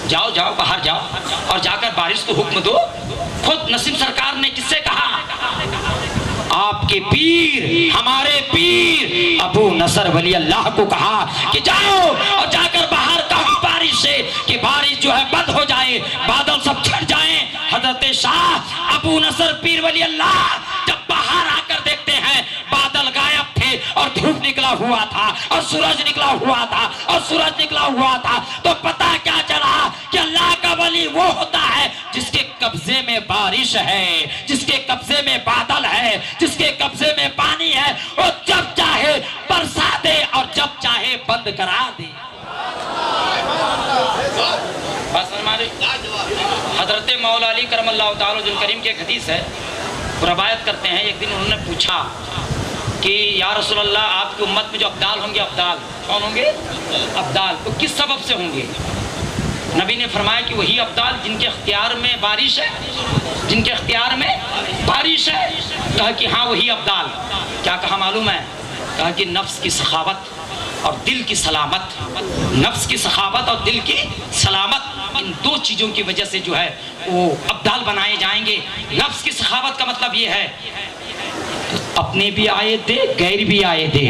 جاؤ جاؤ باہر جاؤ اور جا کر بارش کو حکم دو۔ خود نسیم سرکار نے کس سے کہا؟ آپ کے پیر، ہمارے پیر ابو نصر ولی اللہ کو کہا کہ جاؤ اور جا کر باہر کہو بارش سے کہ بارش جو ہے بند ہو جائے، بادل سب چھٹ جائیں۔ حضرت شاہ ابو نصر پیر ولی اللہ جب باہر آ کر دیکھتے ہیں بادل غائب تھے اور دھوپ نکلا ہوا تھا اور سورج نکلا ہوا تھا اور سورج نکلا ہوا تھا، تو پتہ کیا چلا کہ اللہ کا ولی وہ ہوتا ہے جس کے قبضے میں بارش ہے، جس کے قبضے میں بادل ہے، جس کے قبضے میں پانی ہے، اور جب چاہے برسا دے اور جب چاہے بند کرا دے۔ بس ہمارے حضرت مولا علی کرم اللہ تعالی وجہ کریم کی ایک حدیث ہے، روایت کرتے ہیں ایک دن انہوں نے پوچھا کہ یا رسول اللہ آپ کی امت میں جو ابدال ہوں گے، ابدال کون ہوں گے؟ ابدال تو کس سبب سے ہوں گے؟ نبی نے فرمایا کہ وہی ابدال جن کے اختیار میں بارش ہے، جن کے اختیار میں بارش ہے۔ کہا کہ ہاں وہی ابدال۔ کیا کہا معلوم ہے؟ کہا کہ نفس کی سخاوت اور دل کی سلامت، نفس کی سخاوت اور دل کی سلامت، ان دو چیزوں کی وجہ سے جو ہے وہ ابدال بنائے جائیں گے۔ نفس کی سخاوت کا مطلب یہ ہے اپنے بھی آئے دے، غیر بھی آئے دے،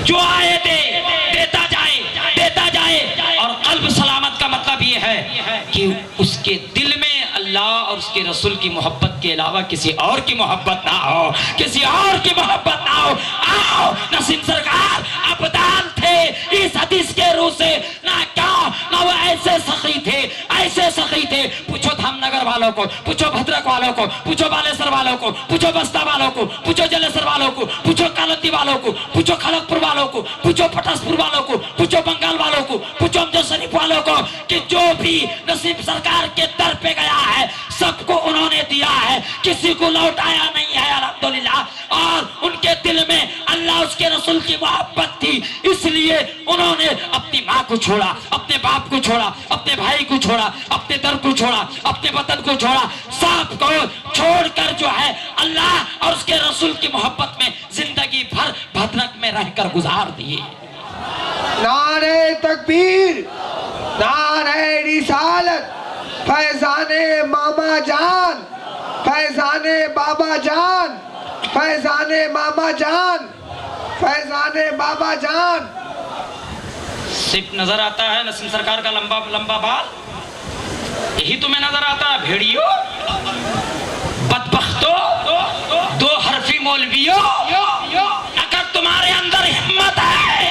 جو آئے دے دیتا جائے، دیتا جائے۔ اور قلب سلامت کا مطلب یہ ہے کہ اس کے دل میں اللہ اور اس کے رسول کی محبت کے علاوہ کسی اور کی محبت نہ ہو، کسی اور کی محبت نہ ہو۔ آؤ نسیم سرکار ابدال تھے اس حدیث کے روح سے، نہ کیا نہ وہ ایسے سخی تھے، ایسے سخی تھے۔ پوچھو دھام نگر والوں کو، پوچھو بھدرک والوں کو، پوچھو بالیسر والوں کو، پوچھو بستہ والوں کو، پوچھو جلیسر والوں کو، پوچھو کالتی والوں کو، پوچھو خلقپور والوں کو، پوچھو پٹاسپور والوں کو، پوچھو بنگال والوں کو، پوچھو امجد شریف والوں کو، کہ جو بھی نسیم سرکار کے در پہ گیا ہے سب کو انہوں نے دیا ہے، کسی کو لوٹایا نہیں ہے الحمدللہ۔ اور ان کے دل میں اللہ اس کے رسول کی محبت تھی، اس لیے انہوں نے اپنی ماں کو چھوڑا، اپنے باپ کو چھوڑا، اپنے بھائی کو چھوڑا، اپنے در کو چھوڑا، اپنے وطن کو چھوڑا، سب کو چھوڑ کر جو ہے اللہ اور اس کے رسول کی محبت میں زندگی بھر بھدرک میں رہ کر گزار دیے۔ نعرہ تکبیر، نعرہ رسالت، فیضان ماما جان، فیضان بابا جان، فیضان ماما جان، فیضان بابا جان۔ صرف نظر آتا ہے نسیم سرکار کا لمبا لمبا بال، یہی تمہیں نظر آتا ہے بھیڑیو، بدبختو، دو حرفی مولویو۔ اگر تمہارے اندر ہمت ہے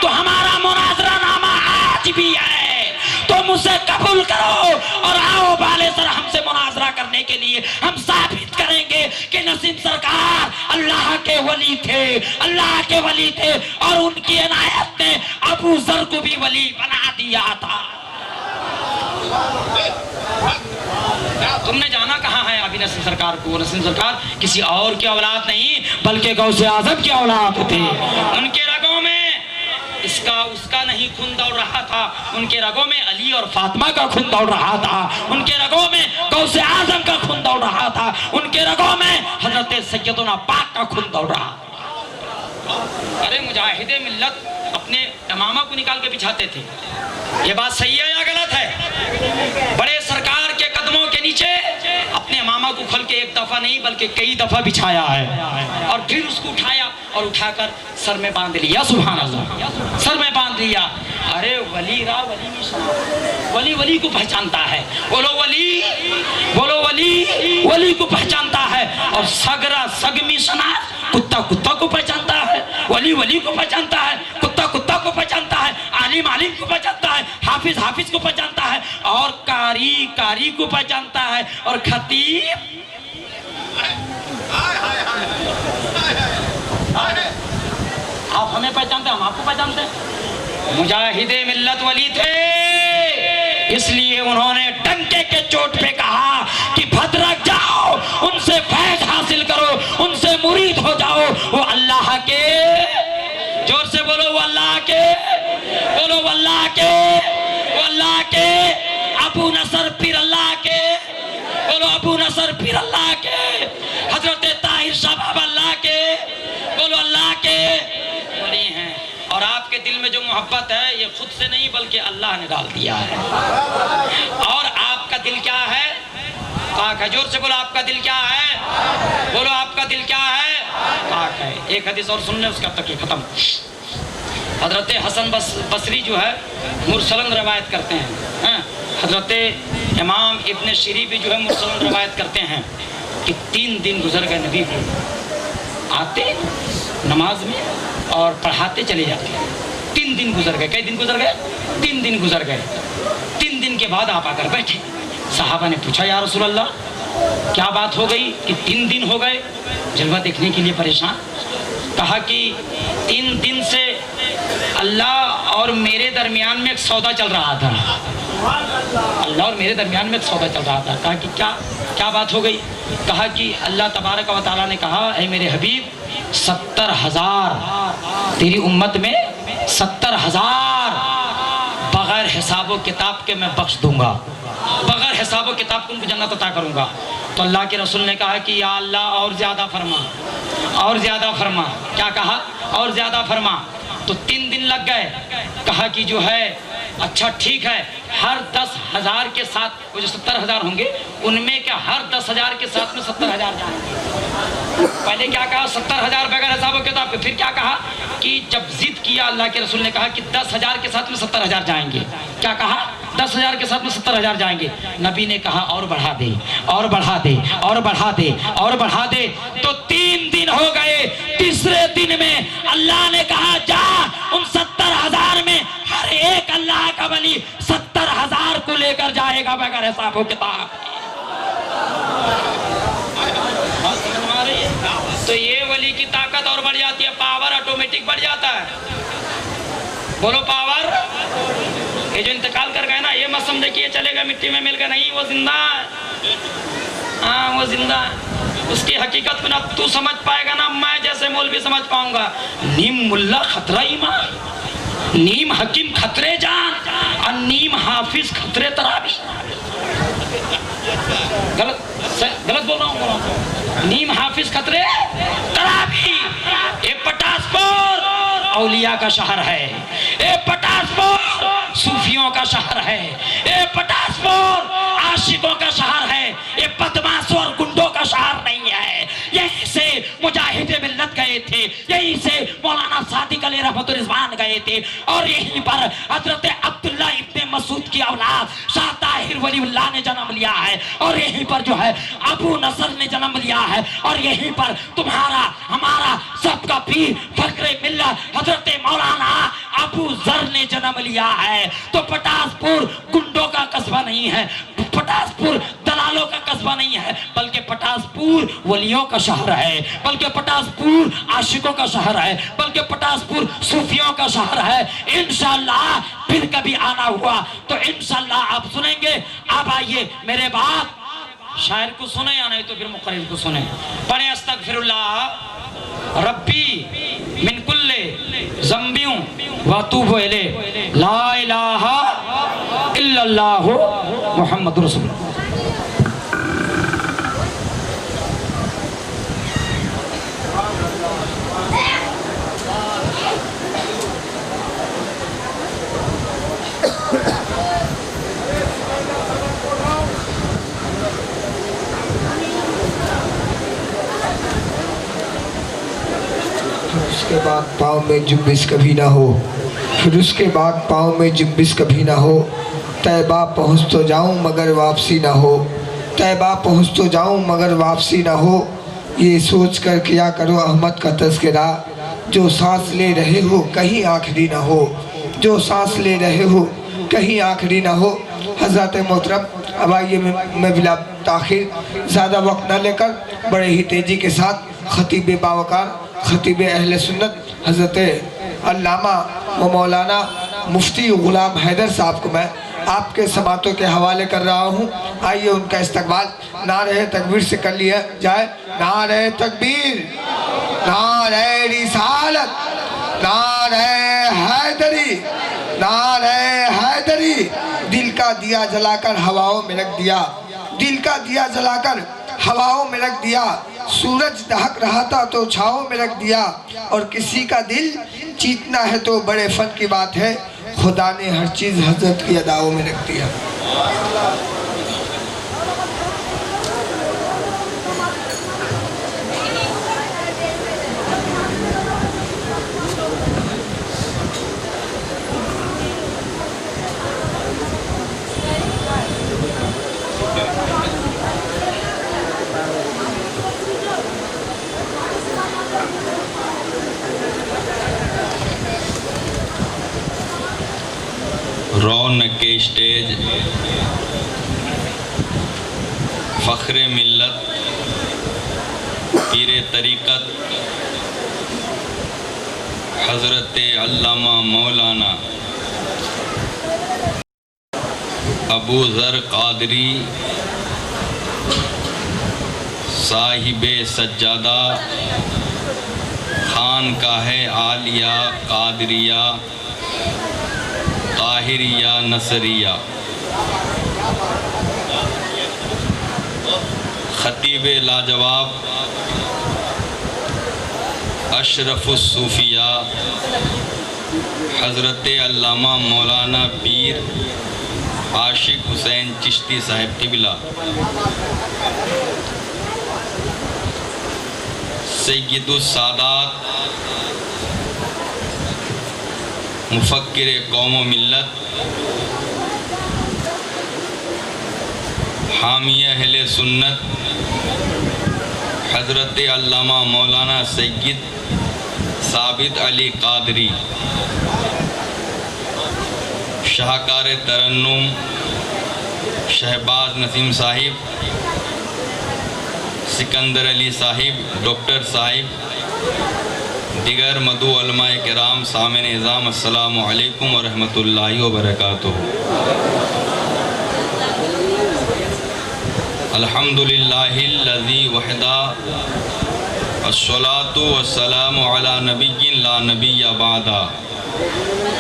تو ہمارا مناظرہ نامہ آج بھی ہے، تم اسے قبول کرو اور آؤ بالیسر ہم سے مناظرہ کرنے کے لیے۔ ہم ثابت کریں گے کہ نسیم سرکار اللہ کے ولی تھے، اللہ کے ولی تھے، اور ان کی عنایت نے ابو ذر کو بھی ولی بنا دیا تھا۔ تم نے جانا کہاں ہے ابھی نسیم سرکار کو؟ نسیم سرکار کسی اور کی اولاد نہیں بلکہ غوث اعظم کی اولاد تھے۔ ان کے رگوں میں اس کا نہیں خون دوڑ رہا تھا، ان کے رگوں میں علی اور فاطمہ کا خون دوڑ رہا تھا، ان کے رگوں میں غوث اعظم کا خون دوڑ رہا تھا، ان کے رگوں میں حضرت سیدنا پاک کا خون دوڑ رہا تھا۔ ارے مجاہد ملت اپنے امامہ کو نکال کے بچھاتے تھے، یہ بات صحیح ہے یا غلط ہے؟ بڑے سرکار کے قدموں کے نیچے اپنے امامہ کو کھول کے ایک دفعہ نہیں بلکہ کئی دفعہ بچھایا ہے، اور پھر اس کو اٹھایا اور اٹھا کر سر میں باندھ لیا۔ سبحان اللہ، سر میں باندھ لیا۔ ارے ولی را ولی نہیں سنا، ولی ولی کو پہچانتا ہے، بولو ولی، بولو ولی ولی کو پہچانتا ہے، اور سگرا سگمی سنا کتا کتا کو پہچانتا ہے، ولی ولی کو پہچانتا ہے، کتا کتا کو پہچانتا ہے، عالم عالم کو پہچانتا ہے، حافظ حافظ کو پہچانتا ہے، اور قاری قاری کو پہچانتا ہے، اور خطیب آپ ہمیں پہچانتے ہیں، ہم آپ کو پہچانتے ہیں۔ مجاہد ملت ولی تھے، اس لیے انہوں نے ڈنکے کے چوٹ پہ کہا کہ بھدرک جاؤ، ان سے فیض حاصل کرو، ان سے مرید ہو جاؤ، وہ اللہ کے، زور سے بولو وہ اللہ کے، بولو وہ اللہ کے، وہ اللہ کے، ابو نصر پیر اللہ کے، بولو ابو نصر پیر اللہ کے، حضرت طاہر شاہ بابا اللہ کے، بولو اللہ کے ولی ہیں۔ اور آپ کے دل میں جو محبت ہے یہ خود سے نہیں بلکہ اللہ نے ڈال دیا ہے۔ پاک ہے. زور سے بولو آپ کا دل کیا ہے؟ بولو آپ کا دل کیا ہے؟ پاک ہے. ایک حدیث اور سن لیں اس کا تک یہ ختم. حضرت حسن بصری جو ہے مرسلن روایت کرتے ہیں. حضرت امام ابن شیری بھی جو ہے مرسلن روایت کرتے ہیں کہ 3 دن گزر گئے نبی کو آتے نماز میں اور پڑھاتے چلے جاتے. 3 دن گزر گئے. کئی دن گزر گئے؟ 3 دن گزر گئے. 3 دن کے بعد آپ آ کر بیٹھے. صحابہ نے پوچھا یا رسول اللہ کیا بات ہو گئی کہ 3 دن ہو گئے؟ جلوہ دیکھنے کے لیے پریشان. کہا کہ 3 دن سے اللہ اور میرے درمیان میں ایک سودا چل رہا تھا. اللہ اور میرے درمیان میں ایک سودا چل رہا تھا. کہا کہ کیا بات ہو گئی؟ کہا کہ اللہ تبارک و تعالیٰ نے کہا اے میرے حبیب 70,000 تیری امت میں 70,000 بغیر حساب و کتاب کے میں بخش دوں گا. بغیر حساب و کتاب کو ان کو جنت عطا کروں گا. تو اللہ کے رسول نے کہا کہ یا اللہ اور زیادہ فرما، اور زیادہ فرما. کیا کہا؟ اور زیادہ فرما. تو 3 دن لگ گئے. کہا کہ جو ہے اچھا ٹھیک ہے ہر 10,000 کے ساتھ وہ جو 70,000 ہوں گے ان میں کیا ہر 10,000 کے ساتھ میں 70,000 جائیں گے. پہلے کیا کہا؟ 70,000 بغیر حساب و کتاب کے. پھر کیا کہا کہ جب ضد کیا اللہ کے رسول نے کہا کہ 10,000 کے ساتھ میں 70,000 جائیں گے. کیا کہا؟ 10,000 کے ساتھ میں 70,000 جائیں گے. نبی نے کہا اور بڑھا دے، اور بڑھا دے، اور بڑھا دے، اور بڑھا دے. تو 3 دن ہو گئے. تیسرے دن میں اللہ نے کہا جا ان 70,000 میں ہر ایک اللہ کا ولی 70,000 کو لے کر جائے گا بغیر حساب و کتاب. تو یہ ولی کی طاقت اور بڑھ جاتی ہے. پاور آٹومیٹک بڑھ جاتا ہے. بولو پاور. یہ جو انتقال کر گئے نا یہ مت سمجھے کہ یہ چلے گا مٹی میں مل گیا. نہیں، وہ زندہ ہے. ہاں وہ زندہ ہے. اس کی حقیقت میں نہ تو سمجھ پائے گا نہ میں جیسے مولوی سمجھ پاؤں گا. نیم ملا خطرہ ایمان، نیم حکیم خطرے جان، اور نیم حافظ خطرے ترابی. غلط بول رہا ہوں. نیم حافظ خطرے ترابی. یہ پٹاسپور اولیاء کا شہر ہے. یہ پٹاسپور صوفیوں کا شہر ہے. یہ پٹاسپور عاشقوں کا شہر ہے. یہ بدماشوں اور گنڈوں کا شہر نہیں ہے. یہیں سے مجاہد ملت گئے تھے، یہیں سے مولانا صادق علیہ رحمت الرضوان گئے تھے، اور یہیں پر حضرت عبداللہ ابن مسعود کی اولاد شاہ طاہر ولی اللہ نے جنم لیا ہے، اور یہیں پر جو ہے ابو نصر نے جنم لیا ہے، اور یہیں پر تمہارا ہمارا سب کا پیر فخر ملت حضرت مولانا ابو ذر نے جنم لیا ہے. تو پٹاسپور گنڈوں کا قصبہ نہیں ہے، پٹاسپور دلالوں کا قصبہ نہیں ہے، بلکہ پٹاسپور ولیوں کا شہر ہے، بلکہ پٹاسپور عاشقوں کا شہر ہے، بلکہ پٹاسپور صوفیوں کا شہر ہے. انشاءاللہ پھر کبھی آنا ہوا تو انشاءاللہ آپ سنیں گے. اب آئیے میرے بات شاعر کو سنیں یا نہیں تو پھر مقرر کو سنیں. پڑھیں استغفر اللہ ربی من کل ذنبیوں واتوب الیہ لا الہ الا اللہ محمد رسول اللہ. اس کے بعد پاؤں میں جنبش کبھی نہ ہو، پھر اس کے بعد پاؤں میں جنبش کبھی نہ ہو. طیبہ پہنچ تو جاؤں مگر واپسی نہ ہو، طیبہ پہنچ تو جاؤں مگر واپسی نہ ہو. یہ سوچ کر کیا کرو احمد کا تذکرہ، جو سانس لے رہے ہو کہیں آخری نہ ہو، جو سانس لے رہے ہو کہیں آخری نہ ہو. حضرت محترم اب آئیے میں بلا تاخیر زیادہ وقت نہ لے کر بڑے ہی تیزی کے ساتھ خطیب باوقار خطیب اہل سنت حضرت علامہ و مولانا مفتی غلام حیدر صاحب کو میں آپ کے سماعتوں کے حوالے کر رہا ہوں. آئیے ان کا استقبال نعرہ تکبیر سے کر لیا جائے. نعرہ تکبیر، نعرہ رسالت، نعرہ حیدری، نعرہ حیدری. دل کا دیا جلا کر ہواؤں میں رکھ دیا، دل کا دیا جلا کر ہواؤں میں رکھ دیا. سورج دہک رہا تھا تو چھاؤں میں رکھ دیا، اور کسی کا دل چیتنا ہے تو بڑے فن کی بات ہے. خدا نے ہر چیز حضرت کی اداؤں میں رکھ دیا. فخر ملت پیر طریقت حضرت علامہ مولانا ابو ذر قادری صاحب سجادہ خانقاہ عالیہ قادریہ طاہریہ نصریہ، خطیب لاجواب اشرف الصوفیہ حضرت علامہ مولانا پیر عاشق حسین چشتی صاحب قبلہ، سید السادات مفکر قوم و ملت، حامی اہل سنت حضرت علامہ مولانا سید ثابت علی قادری، شاہکار ترنم شہباز نسیم صاحب، سکندر علی صاحب، ڈاکٹر صاحب، دیگر مدعو علماء کرام، سامعین اعظام، السلام علیکم ورحمۃ اللہ وبرکاتہ۔ الحمدللہ الذی وحدہ الصلاۃ والسلام علی نبی لا نبی بعدہ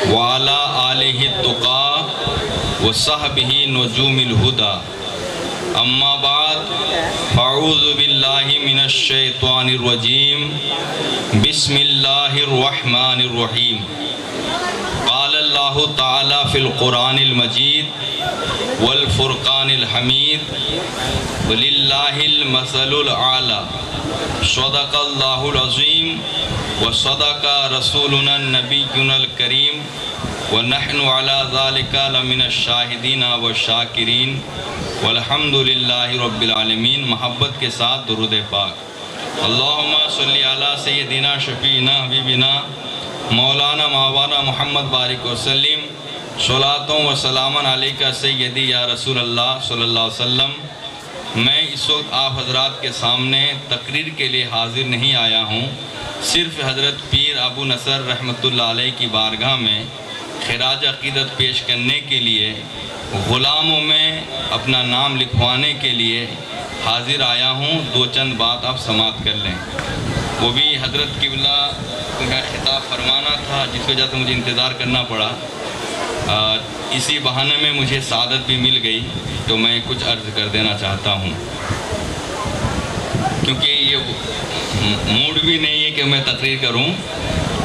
وعلی آلہ التقی وصحبہ نجوم الہدی، اما بعد فاعوذ باللہ من الشیطان الرجیم، بسم اللہ الرحمن الرحیم۔ قال اللہ تعالی فی القرآن المجید والفرقان الحمید، وللہ المثل الاعلی، صدق اللہ العظیم وصدق رسولنا النبینا الکریم، ونحن علی ذالک لمن الشاہدین والشاکرین، والحمدللہ رب العالمین۔ محبت کے ساتھ درود پاک۔ اللہم صلی علی سیدنا شفیعنا حبیبنا مولانا مولانا محمد بارک وسلم، صلاتوں و سلامن علیکہ سیدی یا رسول اللہ صلی اللہ علیہ وسلم۔ میں اس وقت آپ حضرات کے سامنے تقریر کے لیے حاضر نہیں آیا ہوں، صرف حضرت پیر ابو نصر رحمۃ اللہ علیہ کی بارگاہ میں خراج عقیدت پیش کرنے کے لیے، غلاموں میں اپنا نام لکھوانے کے لیے حاضر آیا ہوں۔ دو چند بات آپ سماعت کر لیں۔ وہ بھی حضرت قبلہ کا خطاب فرمانا تھا، جس وجہ سے مجھے انتظار کرنا پڑا۔ اسی بہانے میں مجھے سعادت بھی مل گئی، تو میں کچھ عرض کر دینا چاہتا ہوں، کیونکہ یہ موڈ بھی نہیں ہے کہ میں تقریر کروں،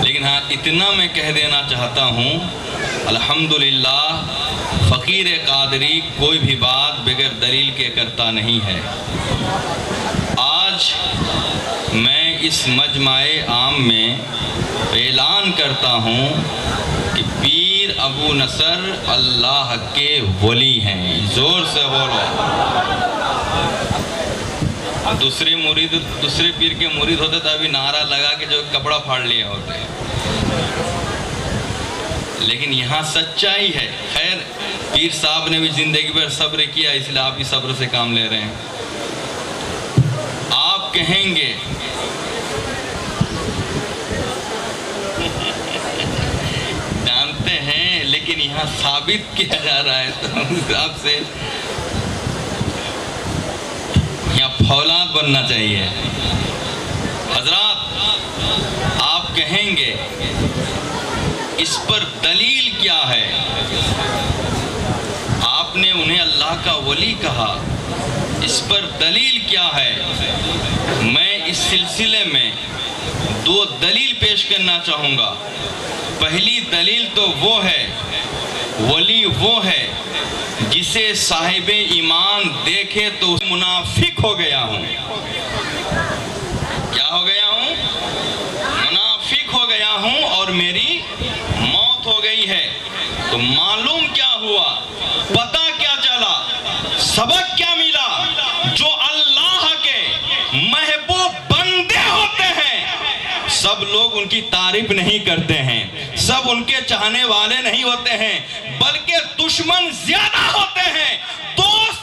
لیکن ہاں اتنا میں کہہ دینا چاہتا ہوں، الحمدللہ فقیر قادری کوئی بھی بات بغیر دلیل کے کرتا نہیں ہے۔ آج میں اس مجمع عام میں اعلان کرتا ہوں کہ پیر ابو نصر اللہ کے ولی ہیں۔ زور سے بولو۔ دوسرے پیر کے مرید ہوتے تو ابھی نعرہ لگا کے جو کپڑا پھاڑ لیے ہوتے، لیکن یہاں سچائی ہے۔ خیر پیر صاحب نے بھی زندگی پر صبر کیا، اس لیے آپ بھی صبر سے کام لے رہے ہیں۔ آپ کہیں گے جانتے ہیں، لیکن یہاں ثابت کیا جا رہا ہے، تو ہم آپ سے یہاں فولاد بننا چاہیے۔ حضرات آپ کہیں گے اس پر دلیل کیا ہے؟ آپ نے انہیں اللہ کا ولی کہا، اس پر دلیل کیا ہے؟ میں اس سلسلے میں دو دلیل پیش کرنا چاہوں گا۔ پہلی دلیل تو وہ ہے، ولی وہ ہے جسے صاحب ایمان دیکھے تو منافق ہو گیا ہوں۔ کیا ہو گیا ہوں؟ منافق ہو گیا ہوں، اور میری موت ہو گئی ہے۔ تو معلوم کیا ہوا؟ پتہ کیا چلا؟ سبق کیا ملا؟ جو اللہ کے محبوب بندے ہوتے ہیں، سب لوگ ان کی تعریف نہیں کرتے ہیں، سب ان کے چاہنے والے نہیں ہوتے ہیں، بلکہ دشمن زیادہ ہوتے ہیں، دوست